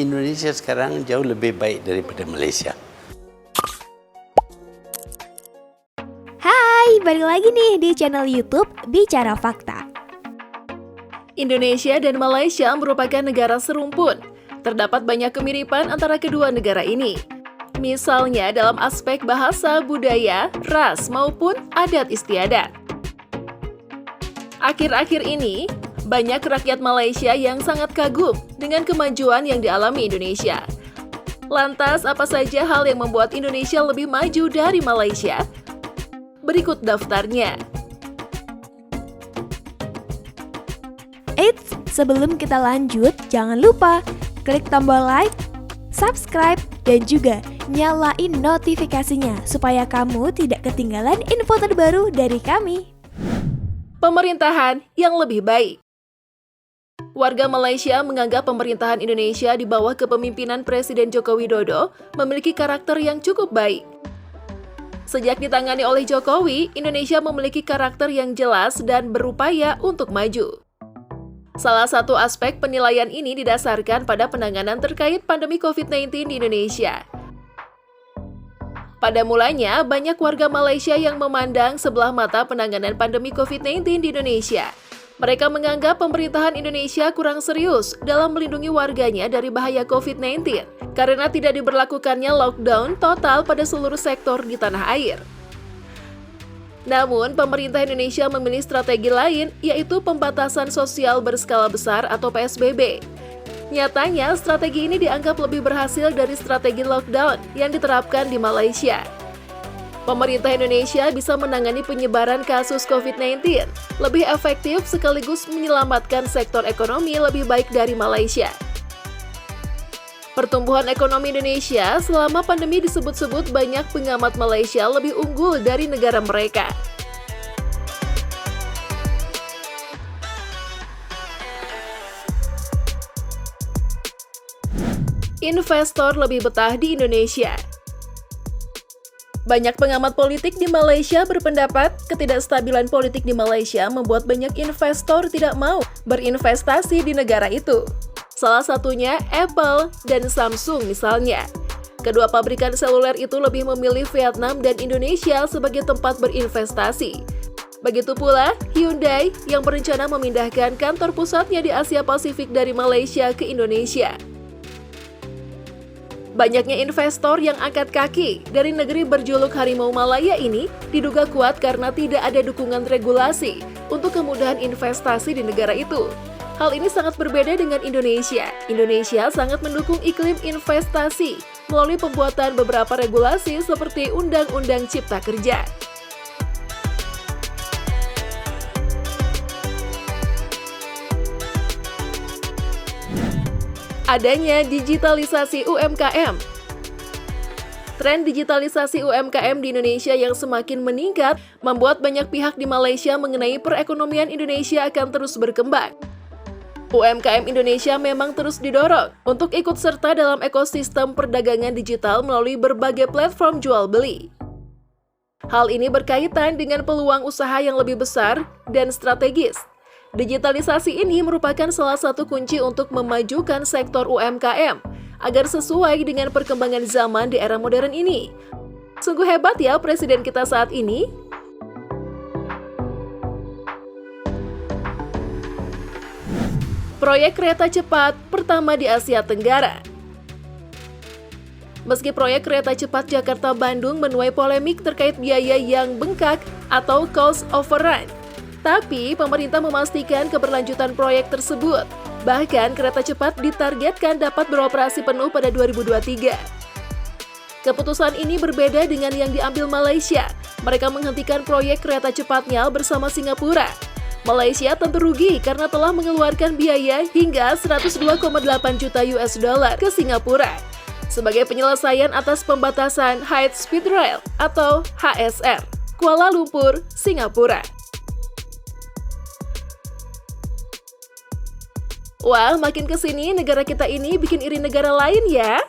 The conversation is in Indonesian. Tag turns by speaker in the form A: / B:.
A: Indonesia sekarang jauh lebih baik daripada Malaysia.
B: Hai, balik lagi nih di channel YouTube Bicara Fakta.
C: Indonesia dan Malaysia merupakan negara serumpun. Terdapat banyak kemiripan antara kedua negara ini. Misalnya dalam aspek bahasa, budaya, ras, maupun adat istiadat. Akhir-akhir ini, banyak rakyat Malaysia yang sangat kagum dengan kemajuan yang dialami Indonesia. Lantas, apa saja hal yang membuat Indonesia lebih maju dari Malaysia? Berikut daftarnya.
B: Eits, sebelum kita lanjut, jangan lupa klik tombol like, subscribe, dan juga nyalain notifikasinya supaya kamu tidak ketinggalan info terbaru dari kami.
C: Pemerintahan yang lebih baik. Warga Malaysia menganggap pemerintahan Indonesia di bawah kepemimpinan Presiden Joko Widodo memiliki karakter yang cukup baik. Sejak ditangani oleh Jokowi, Indonesia memiliki karakter yang jelas dan berupaya untuk maju. Salah satu aspek penilaian ini didasarkan pada penanganan terkait pandemi COVID-19 di Indonesia. Pada mulanya, banyak warga Malaysia yang memandang sebelah mata penanganan pandemi COVID-19 di Indonesia. Mereka menganggap pemerintahan Indonesia kurang serius dalam melindungi warganya dari bahaya COVID-19 karena tidak diberlakukannya lockdown total pada seluruh sektor di tanah air. Namun, pemerintah Indonesia memilih strategi lain, yaitu pembatasan sosial berskala besar atau PSBB. Nyatanya, strategi ini dianggap lebih berhasil dari strategi lockdown yang diterapkan di Malaysia. Pemerintah Indonesia bisa menangani penyebaran kasus COVID-19 lebih efektif sekaligus menyelamatkan sektor ekonomi lebih baik dari Malaysia. Pertumbuhan ekonomi Indonesia selama pandemi disebut-sebut banyak pengamat Malaysia lebih unggul dari negara mereka. Investor lebih betah di Indonesia. Banyak pengamat politik di Malaysia berpendapat ketidakstabilan politik di Malaysia membuat banyak investor tidak mau berinvestasi di negara itu. Salah satunya Apple dan Samsung misalnya. Kedua pabrikan seluler itu lebih memilih Vietnam dan Indonesia sebagai tempat berinvestasi. Begitu pula Hyundai yang berencana memindahkan kantor pusatnya di Asia Pasifik dari Malaysia ke Indonesia. Banyaknya investor yang angkat kaki dari negeri berjuluk Harimau Malaya ini diduga kuat karena tidak ada dukungan regulasi untuk kemudahan investasi di negara itu. Hal ini sangat berbeda dengan Indonesia. Indonesia sangat mendukung iklim investasi melalui pembuatan beberapa regulasi seperti Undang-Undang Cipta Kerja. Adanya digitalisasi UMKM. Tren digitalisasi UMKM di Indonesia yang semakin meningkat membuat banyak pihak di Malaysia mengenai perekonomian Indonesia akan terus berkembang. UMKM Indonesia memang terus didorong untuk ikut serta dalam ekosistem perdagangan digital melalui berbagai platform jual beli. Hal ini berkaitan dengan peluang usaha yang lebih besar dan strategis. Digitalisasi ini merupakan salah satu kunci untuk memajukan sektor UMKM agar sesuai dengan perkembangan zaman di era modern ini. Sungguh hebat ya presiden kita saat ini. Proyek kereta cepat pertama di Asia Tenggara. Meski proyek kereta cepat Jakarta-Bandung menuai polemik terkait biaya yang bengkak atau cost overrun, tapi pemerintah memastikan keberlanjutan proyek tersebut. Bahkan kereta cepat ditargetkan dapat beroperasi penuh pada 2023. Keputusan ini berbeda dengan yang diambil Malaysia. Mereka menghentikan proyek kereta cepatnya bersama Singapura. Malaysia tentu rugi karena telah mengeluarkan biaya hingga 102,8 juta US dollar ke Singapura sebagai penyelesaian atas pembatasan High Speed Rail atau HSR, Kuala Lumpur, Singapura. Wah, makin kesini negara kita ini bikin iri negara lain ya.